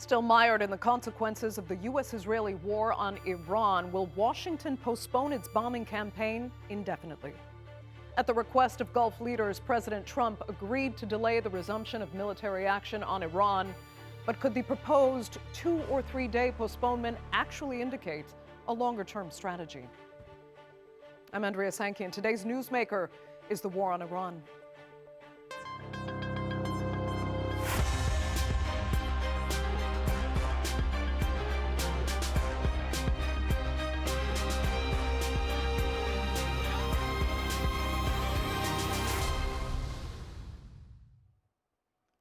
Still mired in the consequences of the U.S.-Israeli war on Iran, will Washington postpone its bombing campaign indefinitely? At the request of Gulf leaders, President Trump agreed to delay the resumption of military action on Iran. But could the proposed 2 or 3 day postponement actually indicate a longer-term strategy? I'm Andrea Sankey, and today's Newsmaker is the war on Iran.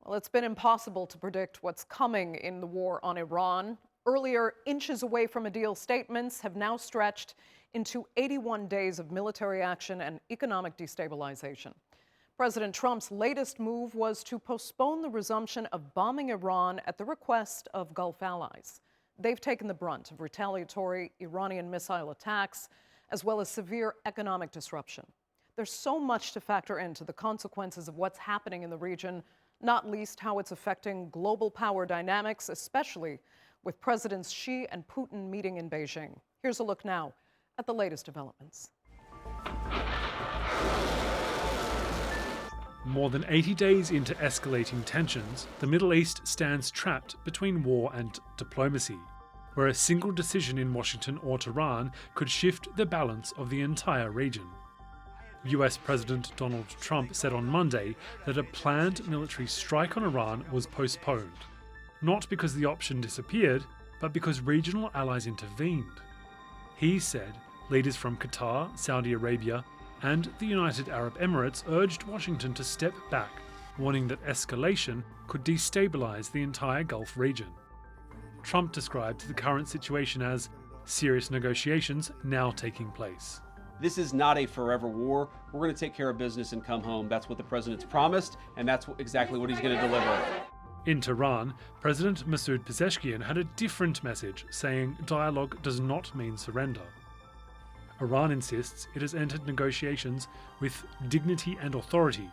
Well, it's been impossible to predict what's coming in the war on Iran. Earlier, inches away from a deal statements have now stretched into 81 days of military action and economic destabilization. President Trump's latest move was to postpone the resumption of bombing Iran at the request of Gulf allies. They've taken the brunt of retaliatory Iranian missile attacks, as well as severe economic disruption. There's so much to factor into the consequences of what's happening in the region, not least how it's affecting global power dynamics, especially with Presidents Xi and Putin meeting in Beijing. Here's a look now at the latest developments. More than 80 days into escalating tensions, the Middle East stands trapped between war and diplomacy, where a single decision in Washington or Tehran could shift the balance of the entire region. US President Donald Trump said on Monday that a planned military strike on Iran was postponed, not because the option disappeared, but because regional allies intervened. He said leaders from Qatar, Saudi Arabia, and the United Arab Emirates urged Washington to step back, warning that escalation could destabilize the entire Gulf region. Trump described the current situation as serious negotiations now taking place. This is not a forever war. We're going to take care of business and come home. That's what the president's promised, and that's exactly what he's going to deliver. In Tehran, President Masoud Pezeshkian had a different message, saying dialogue does not mean surrender. Iran insists it has entered negotiations with dignity and authority,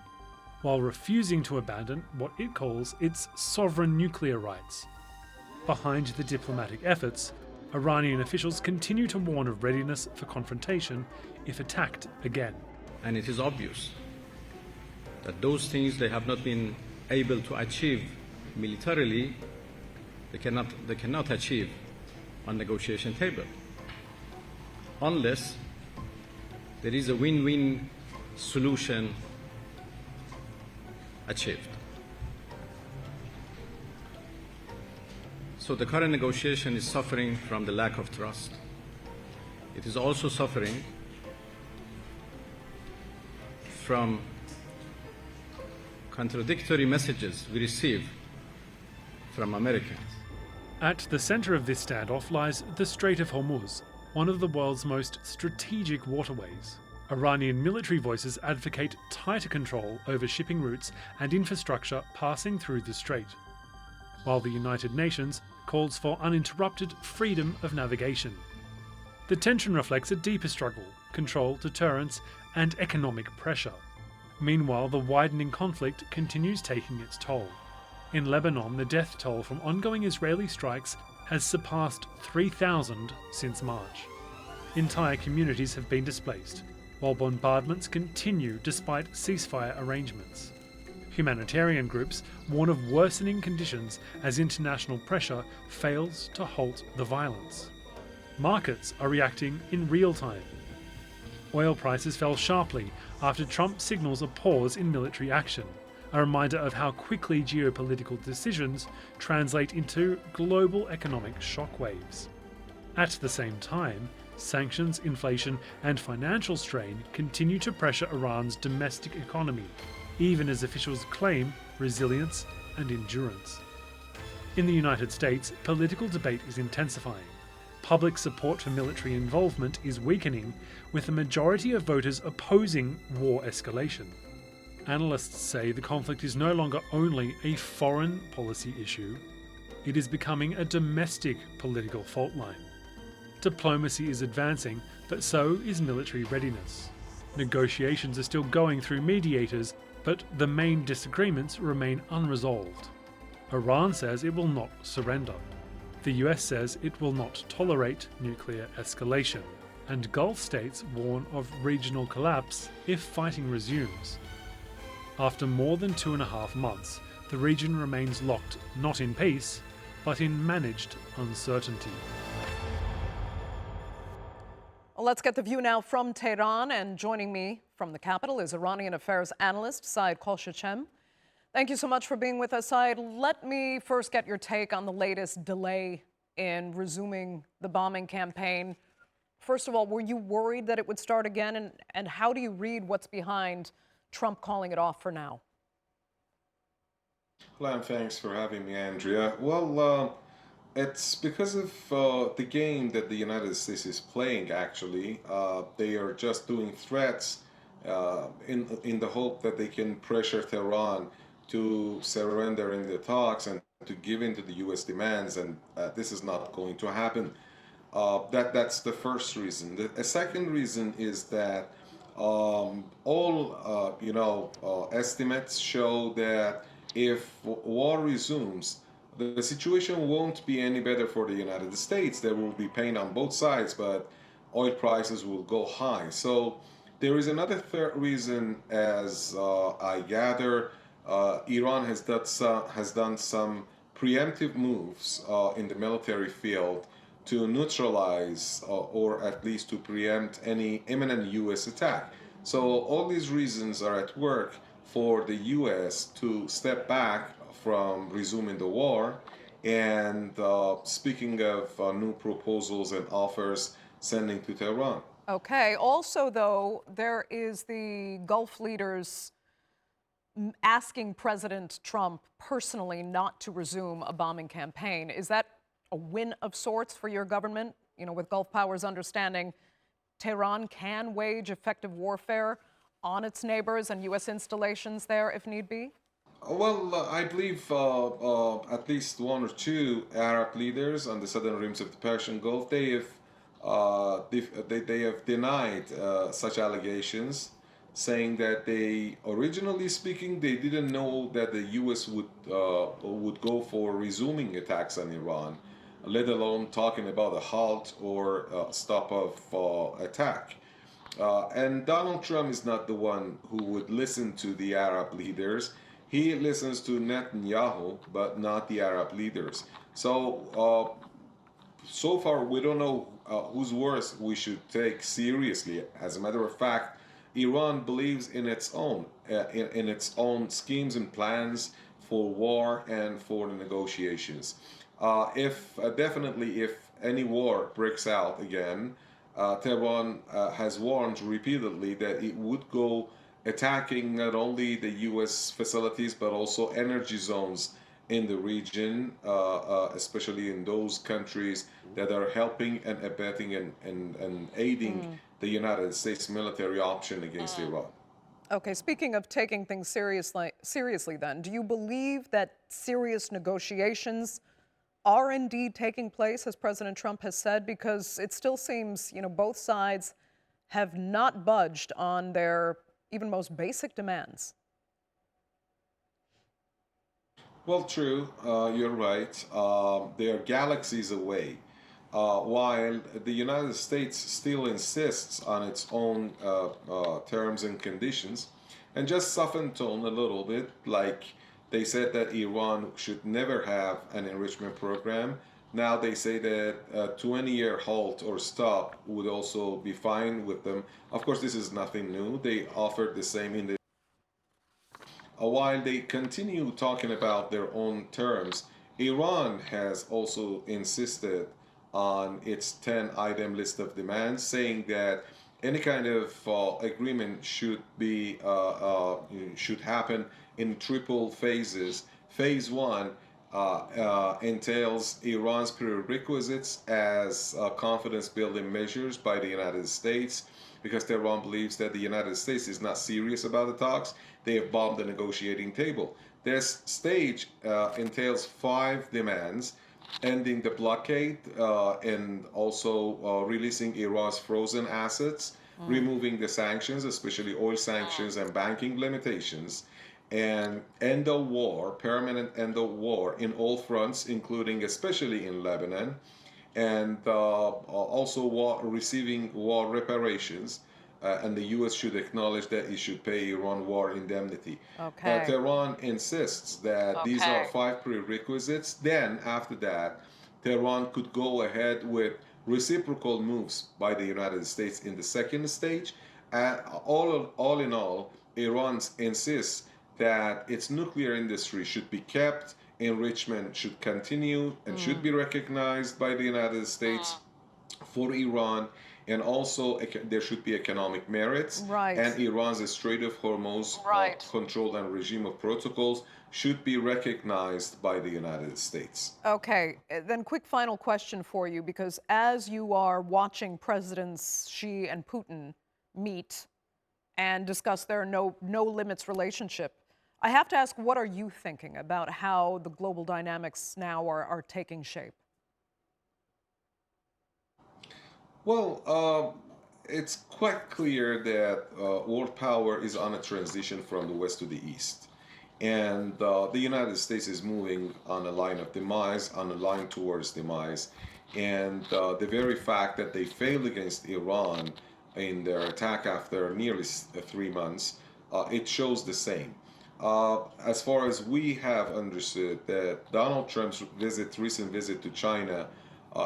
while refusing to abandon what it calls its sovereign nuclear rights. Behind the diplomatic efforts, Iranian officials continue to warn of readiness for confrontation if attacked again. And it is obvious that those things they have not been able to achieve militarily, they cannot achieve on negotiation table unless there is a win-win solution achieved. So the current negotiation is suffering from the lack of trust. It is also suffering from contradictory messages we receive from Americans. At the center of this standoff lies the Strait of Hormuz, one of the world's most strategic waterways. Iranian military voices advocate tighter control over shipping routes and infrastructure passing through the strait, while the United Nations calls for uninterrupted freedom of navigation. The tension reflects a deeper struggle: control, deterrence, and economic pressure. Meanwhile, the widening conflict continues taking its toll. In Lebanon, the death toll from ongoing Israeli strikes has surpassed 3,000 since March. Entire communities have been displaced, while bombardments continue despite ceasefire arrangements. Humanitarian groups warn of worsening conditions as international pressure fails to halt the violence. Markets are reacting in real time. Oil prices fell sharply after Trump signals a pause in military action, a reminder of how quickly geopolitical decisions translate into global economic shockwaves. At the same time, sanctions, inflation, and financial strain continue to pressure Iran's domestic economy, even as officials claim resilience and endurance. In the United States, political debate is intensifying. Public support for military involvement is weakening, with a majority of voters opposing war escalation. Analysts say the conflict is no longer only a foreign policy issue, it is becoming a domestic political fault line. Diplomacy is advancing, but so is military readiness. Negotiations are still going through mediators, but the main disagreements remain unresolved. Iran says it will not surrender. The US says it will not tolerate nuclear escalation. And Gulf states warn of regional collapse if fighting resumes. After more than 2.5 months, the region remains locked not in peace, but in managed uncertainty. Well, let's get the view now from Tehran, and joining me from the capital is Iranian affairs analyst Saeed Khalshachem. Thank you so much for being with us, Saeed. Let me first get your take on the latest delay in resuming the bombing campaign. First of all, were you worried that it would start again? And how do you read what's behind Trump calling it off for now? Hello, and thanks for having me, Andrea. Well, it's because of the game that the United States is playing, actually. They are just doing threats in the hope that they can pressure Tehran to surrender in the talks and to give in to the U.S. demands, and this is not going to happen. That's the first reason. The second reason is that estimates show that if war resumes, the situation won't be any better for the United States. There will be pain on both sides, but oil prices will go high. So there is another third reason, as I gather. Iran has done some preemptive moves in the military field to neutralize or at least to preempt any imminent U.S. attack. So all these reasons are at work for the U.S. to step back from resuming the war. And speaking of new proposals and offers sending to Tehran. Okay. Also, though, there is the Gulf leaders asking President Trump personally not to resume a bombing campaign. Is that a win of sorts for your government? You know, with Gulf powers understanding Tehran can wage effective warfare on its neighbors and U.S. installations there if need be? Well, I believe at least one or two Arab leaders on the southern rims of the Persian Gulf, they have denied such allegations, saying that originally speaking, they didn't know that the U.S. would go for resuming attacks on Iran, let alone talking about a halt or stop of attack. And Donald Trump is not the one who would listen to the Arab leaders. He listens to Netanyahu, but not the Arab leaders. So, so far, we don't know whose words we should take seriously. As a matter of fact, Iran believes in its own schemes and plans for war and for the negotiations. If any war breaks out again, Tehran has warned repeatedly that it would go attacking not only the U.S. facilities but also energy zones in the region, especially in those countries that are helping and abetting and aiding the United States military option against Iran. Okay, speaking of taking things seriously then, do you believe that serious negotiations are indeed taking place, as President Trump has said? Because it still seems, both sides have not budged on their even most basic demands. Well, true, you're right. They are galaxies away. While the United States still insists on its own terms and conditions, and just soften tone a little bit, like they said that Iran should never have an enrichment program. Now they say that a 20-year halt or stop would also be fine with them. Of course, this is nothing new. They offered the same in the while they continue talking about their own terms. Iran has also insisted on its 10-item list of demands, saying that any kind of agreement should happen in triple phases. Phase one entails Iran's prerequisites as confidence-building measures by the United States, because Tehran believes that the United States is not serious about the talks. They have bombed the negotiating table. This stage entails 5 demands: ending the blockade and also releasing Iran's frozen assets, removing the sanctions, especially oil sanctions and banking limitations, and end the war, permanent end the war in all fronts, including especially in Lebanon, and also receiving war reparations. And the U.S. should acknowledge that it should pay Iran war indemnity. Okay. Tehran insists that these are 5 prerequisites. Then, after that, Tehran could go ahead with reciprocal moves by the United States in the second stage. All in all, Iran insists that its nuclear industry should be kept, enrichment should continue, and should be recognized by the United States for Iran, and also there should be economic merits. Right. And Iran's Strait of Hormuz control and regime of protocols should be recognized by the United States. Okay, then quick final question for you, because as you are watching Presidents Xi and Putin meet and discuss their no limits relationship, I have to ask, what are you thinking about how the global dynamics now are taking shape? Well, it's quite clear that world power is on a transition from the west to the east. And the United States is moving on a line of demise, on a line towards demise. And the very fact that they failed against Iran in their attack after nearly 3 months, it shows the same. As far as we have understood, that Donald Trump's recent visit to China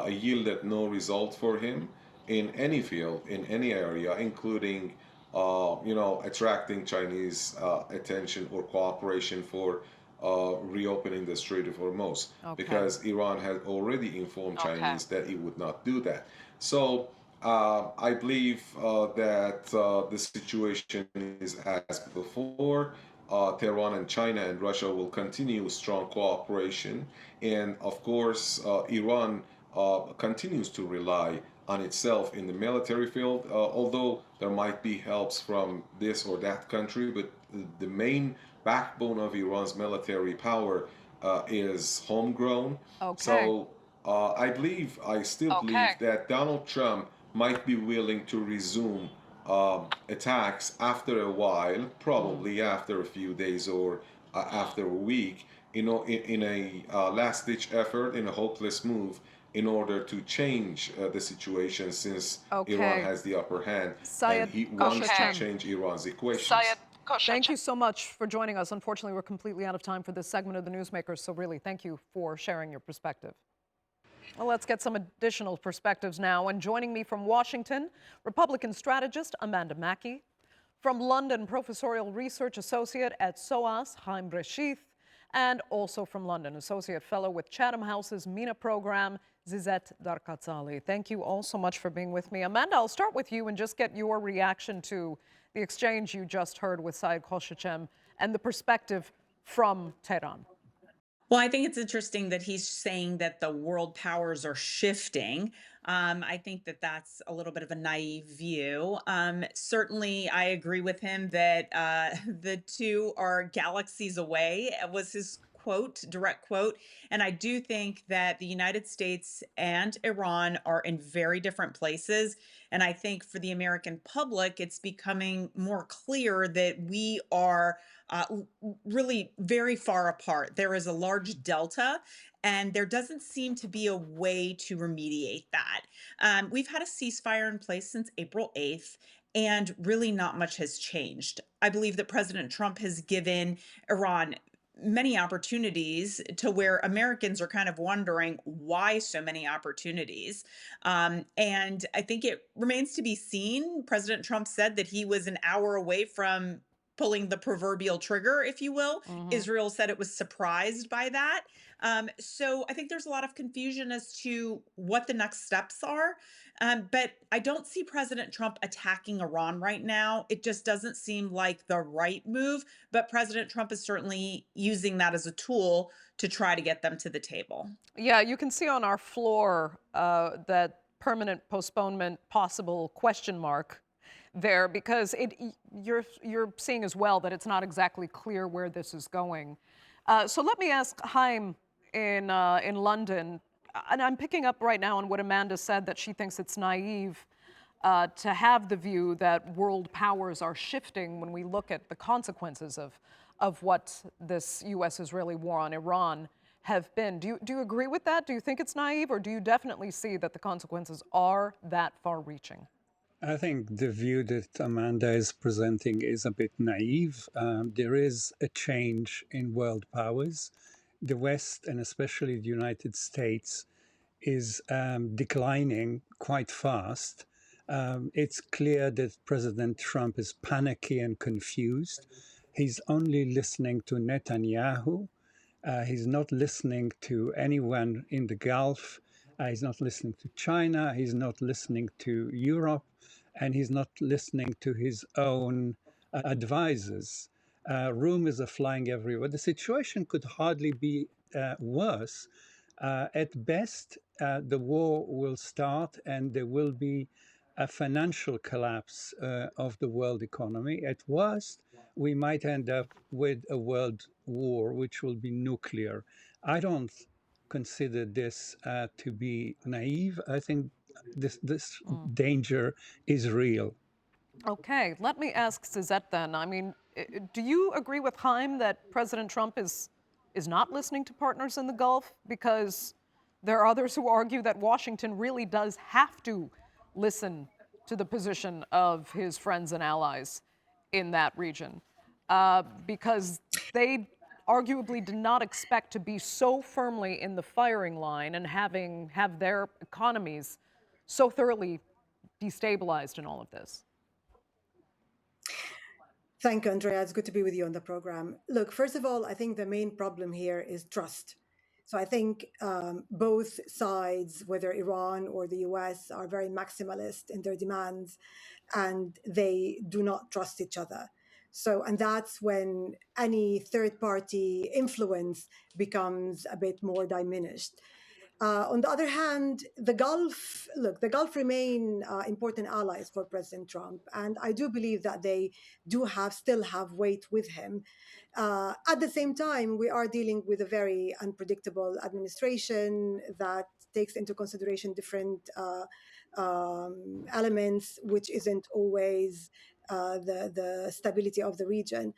yielded no result for him in any field, in any area, including attracting Chinese attention or cooperation for reopening the Strait of Hormuz, because Iran had already informed Chinese that it would not do that. So I believe that the situation is as before. Tehran and China and Russia will continue strong cooperation, and of course Iran continues to rely on itself in the military field, although there might be helps from this or that country, but the main backbone of Iran's military power is homegrown. So I still believe that Donald Trump might be willing to resume attacks after a while, probably after a few days or after a week, in a last-ditch effort, in a hopeless move, in order to change the situation, since Iran has the upper hand and he wants to change Iran's equations. Thank you so much for joining us. Unfortunately, we're completely out of time for this segment of the Newsmakers, so really, thank you for sharing your perspective. Well, let's get some additional perspectives now. And joining me from Washington, Republican strategist Amanda Mackey. From London, professorial research associate at SOAS, Haim Reshith. And also from London, associate fellow with Chatham House's MENA program, Zizet Darkazali. Thank you all so much for being with me. Amanda, I'll start with you and just get your reaction to the exchange you just heard with Saeed Khoshechem and the perspective from Tehran. Well, I think it's interesting that he's saying that the world powers are shifting. I think that that's a little bit of a naive view. Certainly, I agree with him that the two are galaxies away, was his quote, direct quote. And I do think that the United States and Iran are in very different places. And I think for the American public, it's becoming more clear that we are really very far apart. There is a large delta, and there doesn't seem to be a way to remediate that. We've had a ceasefire in place since April 8th, and really not much has changed. I believe that President Trump has given Iran many opportunities to where Americans are kind of wondering why so many opportunities. And I think it remains to be seen. President Trump said that he was an hour away from pulling the proverbial trigger, if you will. Israel said it was surprised by that. So I think there's a lot of confusion as to what the next steps are. But I don't see President Trump attacking Iran right now. It just doesn't seem like the right move. But President Trump is certainly using that as a tool to try to get them to the table. Yeah, you can see on our floor that permanent postponement possible question mark there, because you're seeing as well that it's not exactly clear where this is going. So let me ask Haim in London, and I'm picking up right now on what Amanda said, that she thinks it's naive to have the view that world powers are shifting when we look at the consequences of of what this U.S.-Israeli war on Iran have been. Do you agree with that? Do you think it's naive, or do you definitely see that the consequences are that far-reaching? I think the view that Amanda is presenting is a bit naive. There is a change in world powers. The West, and especially the United States, is declining quite fast. It's clear that President Trump is panicky and confused. He's only listening to Netanyahu. He's not listening to anyone in the Gulf. He's not listening to China. He's not listening to Europe. And he's not listening to his own advisors. Rumors are flying everywhere. The situation could hardly be worse. At best, the war will start and there will be a financial collapse of the world economy. At worst, we might end up with a world war, which will be nuclear. I don't consider this to be naive. I think this danger is real. Okay, let me ask Suzette then. I mean, do you agree with Chaim that President Trump is not listening to partners in the Gulf? Because there are others who argue that Washington really does have to listen to the position of his friends and allies in that region, because they arguably did not expect to be so firmly in the firing line and have their economies so thoroughly destabilized in all of this. Thank you, Andrea. It's good to be with you on the program. Look, first of all, I think the main problem here is trust. So I think both sides, whether Iran or the US, are very maximalist in their demands, and they do not trust each other. So, and that's when any third-party influence becomes a bit more diminished. On the other hand, the Gulf remain important allies for President Trump, and I do believe that they still have weight with him. At the same time, we are dealing with a very unpredictable administration that takes into consideration different elements, which isn't always the stability of the region.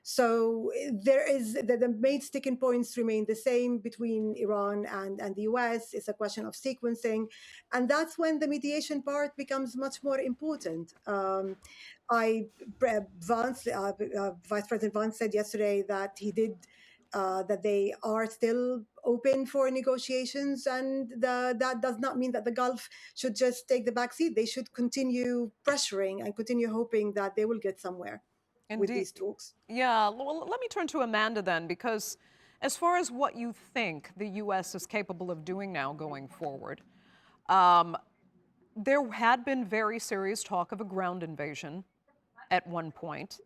So there is the main sticking points remain the same between Iran and the US. It's a question of sequencing, and that's when the mediation part becomes much more important. Vice President Vance said yesterday that that they are still open for negotiations, and that does not mean that the Gulf should just take the back seat. They should continue pressuring and continue hoping that they will get somewhere with these talks. Yeah, well, let me turn to Amanda then, because as far as what you think the U.S. is capable of doing now going forward, there had been very serious talk of a ground invasion at one point,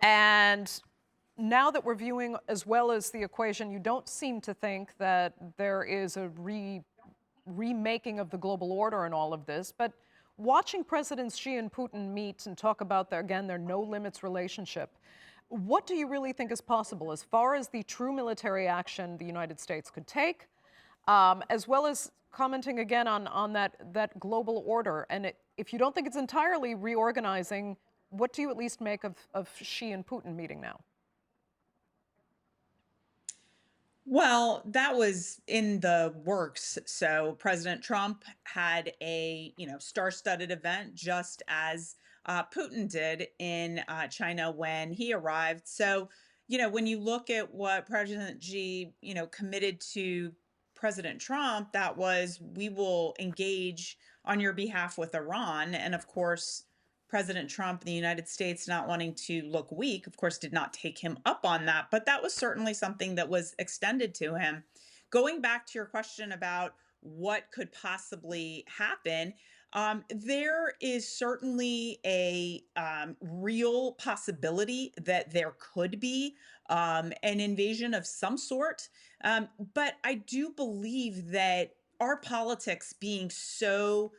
and now that we're viewing as well as the equation, you don't seem to think that there is a remaking of the global order in all of this, but watching Presidents Xi and Putin meet and talk about their no-limits relationship, what do you really think is possible as far as the true military action the United States could take, as well as commenting again on that global order? And if you don't think it's entirely reorganizing, what do you at least make of Xi and Putin meeting now? Well, that was in the works. So President Trump had a, star-studded event just as Putin did in China when he arrived. So, when you look at what President Xi, committed to President Trump, that was, we will engage on your behalf with Iran. And of course, President Trump in the United States, not wanting to look weak, of course, did not take him up on that. But that was certainly something that was extended to him. Going back to your question about what could possibly happen, there is certainly a real possibility that there could be an invasion of some sort. But I do believe that our politics being so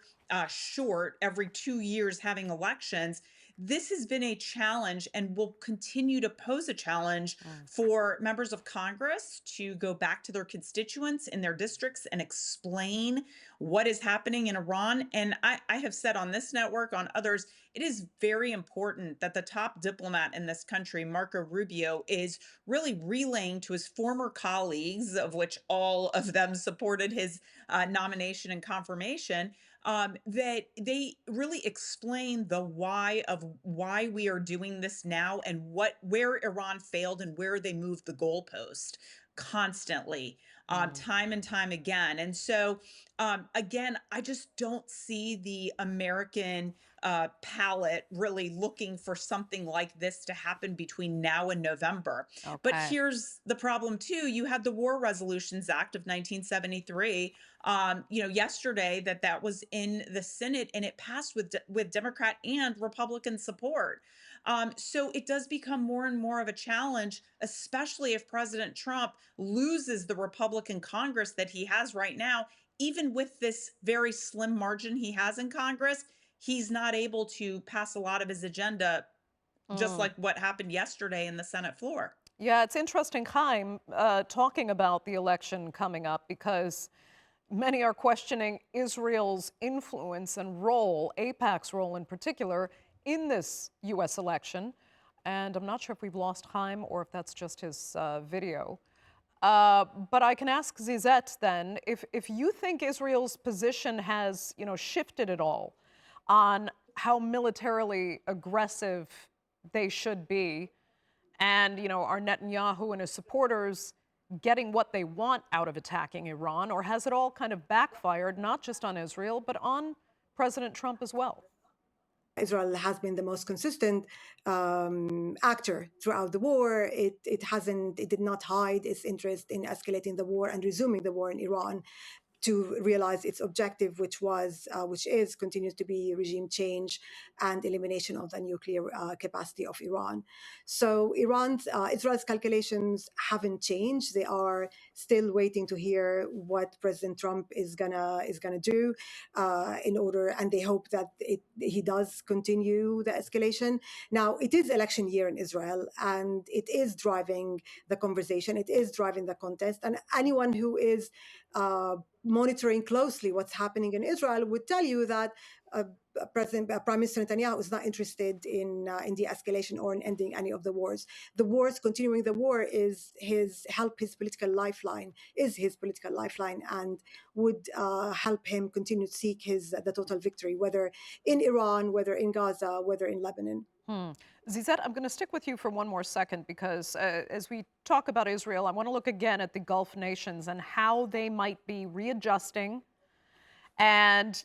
short every 2 years having elections, this has been a challenge and will continue to pose a challenge for members of Congress to go back to their constituents in their districts and explain what is happening in Iran. And I have said on this network, on others, it is very important that the top diplomat in this country, Marco Rubio, is really relaying to his former colleagues, of which all of them supported his nomination and confirmation, that they really explain the why of why we are doing this now and where Iran failed and where they moved the goalpost constantly, time and time again. And so, again, I just don't see the American palette really looking for something like this to happen between now and November. But Okay. here's the problem too: you had the War Resolutions Act of 1973. Yesterday that was in the Senate and it passed with Democrat and Republican support. So it does become more and more of a challenge, especially if President Trump loses the Republican Congress that he has right now. Even with this very slim margin he has in Congress, he's not able to pass a lot of his agenda, just Mm. like what happened yesterday in the Senate floor. Yeah, it's interesting, Chaim, talking about the election coming up because many are questioning Israel's influence and role, AIPAC's role in particular, in this U.S. election. And I'm not sure if we've lost Chaim or if that's just his video. But I can ask Zizet then, if you think Israel's position has, shifted at all on how militarily aggressive they should be, and, are Netanyahu and his supporters getting what they want out of attacking Iran, or has it all kind of backfired, not just on Israel, but on President Trump as well? Israel has been the most consistent actor throughout the war. It did not hide its interest in escalating the war and resuming the war in Iran to realize its objective, continues to be regime change and elimination of the nuclear capacity of Iran. So Israel's calculations haven't changed. They are still waiting to hear what President Trump is gonna do and they hope that he does continue the escalation. Now, it is election year in Israel, and it is driving the conversation. It is driving the contest, and anyone who is monitoring closely what's happening in Israel would tell you that Prime Minister Netanyahu is not interested in de-escalation or in ending any of the wars. Continuing the war is his political lifeline, and would help him continue to seek the total victory, whether in Iran, whether in Gaza, whether in Lebanon. Zizet, I'm going to stick with you for one more second because as we talk about Israel, I want to look again at the Gulf nations and how they might be readjusting. And,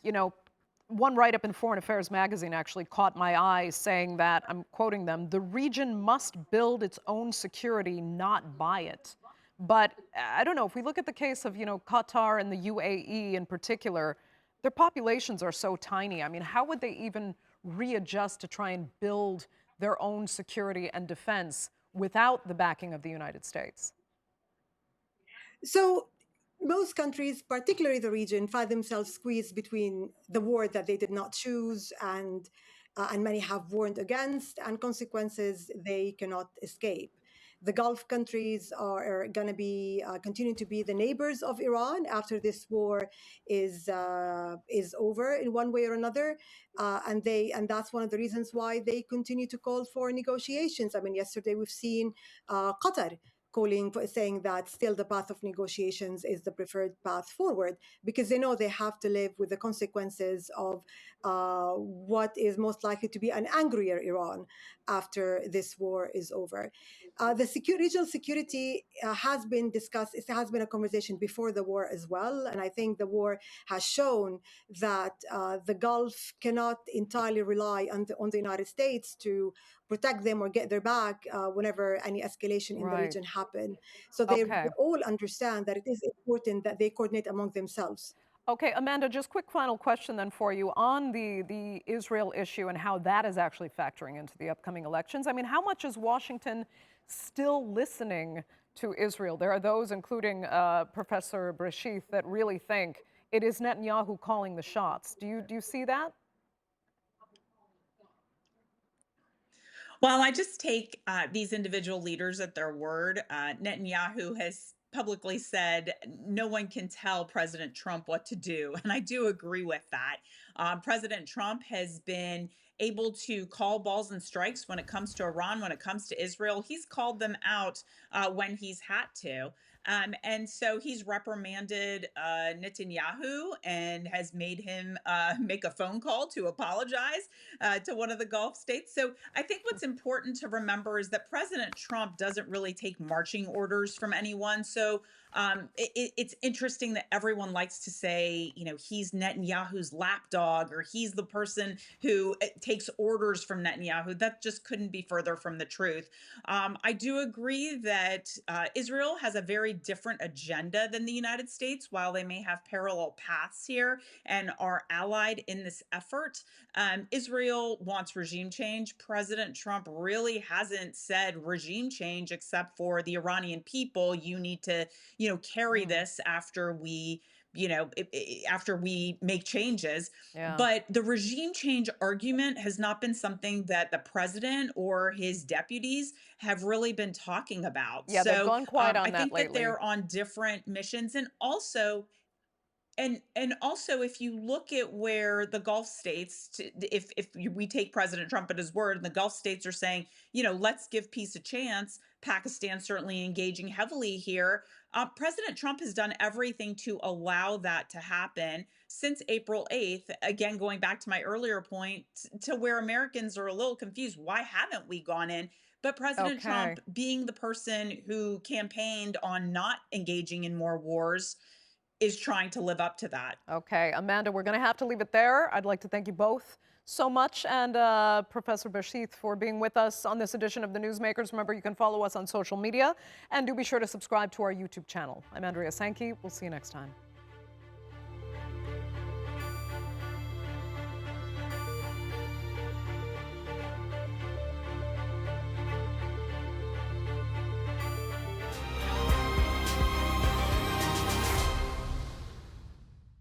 one write-up in Foreign Affairs magazine actually caught my eye saying that, I'm quoting them, the region must build its own security, not buy it. But I don't know, if we look at the case of, Qatar and the UAE in particular, their populations are so tiny. I mean, how would they even readjust to try and build their own security and defense without the backing of the United States? So most countries, particularly the region, find themselves squeezed between the war that they did not choose and many have warned against, and consequences they cannot escape. The Gulf countries are going to be continue to be the neighbors of Iran after this war is over in one way or another, and that's one of the reasons why they continue to call for negotiations. I mean, yesterday we've seen Qatar saying that still the path of negotiations is the preferred path forward, because they know they have to live with the consequences of what is most likely to be an angrier Iran after this war is over. The regional security has been discussed. It has been a conversation before the war as well, and I think the war has shown that the Gulf cannot entirely rely on the United States to protect them or get their back whenever any escalation in the Right. region happen. So they Okay. all understand that it is important that they coordinate among themselves. Okay, Amanda, just quick final question then for you on the Israel issue and how that is actually factoring into the upcoming elections. I mean, how much is Washington still listening to Israel? There are those, including Professor Breshith, that really think it is Netanyahu calling the shots. Do you see that? Well, I just take these individual leaders at their word. Netanyahu has publicly said no one can tell President Trump what to do. And I do agree with that. President Trump has been able to call balls and strikes when it comes to Iran, when it comes to Israel. He's called them out when he's had to. And so he's reprimanded Netanyahu and has made him make a phone call to apologize to one of the Gulf states. So I think what's important to remember is that President Trump doesn't really take marching orders from anyone. So it's interesting that everyone likes to say, you know, he's Netanyahu's lapdog, or he's the person who takes orders from Netanyahu. That just couldn't be further from the truth. I do agree that Israel has a very different agenda than the United States, while they may have parallel paths here and are allied in this effort. Israel wants regime change. President Trump really hasn't said regime change, except for the Iranian people. You need to, you know, carry this after we, you know, after we make changes. Yeah. But the regime change argument has not been something that the president or his deputies have really been talking about. Yeah, they've gone quiet on I that think that lately. they're on different missions. And also, if you look at where the Gulf states, we take President Trump at his word, and the Gulf states are saying, you know, let's give peace a chance. Pakistan certainly engaging heavily here. President Trump has done everything to allow that to happen since April 8th. Again, going back to my earlier point, to where Americans are a little confused. Why haven't we gone in? But President Trump, being the person who campaigned on not engaging in more wars, is trying to live up to that. Okay, Amanda, we're going to have to leave it there. I'd like to thank you both so much, and Professor Bashith for being with us on this edition of the Newsmakers. Remember, you can follow us on social media, and do be sure to subscribe to our YouTube channel. I'm Andrea Sankey. We'll see you next time.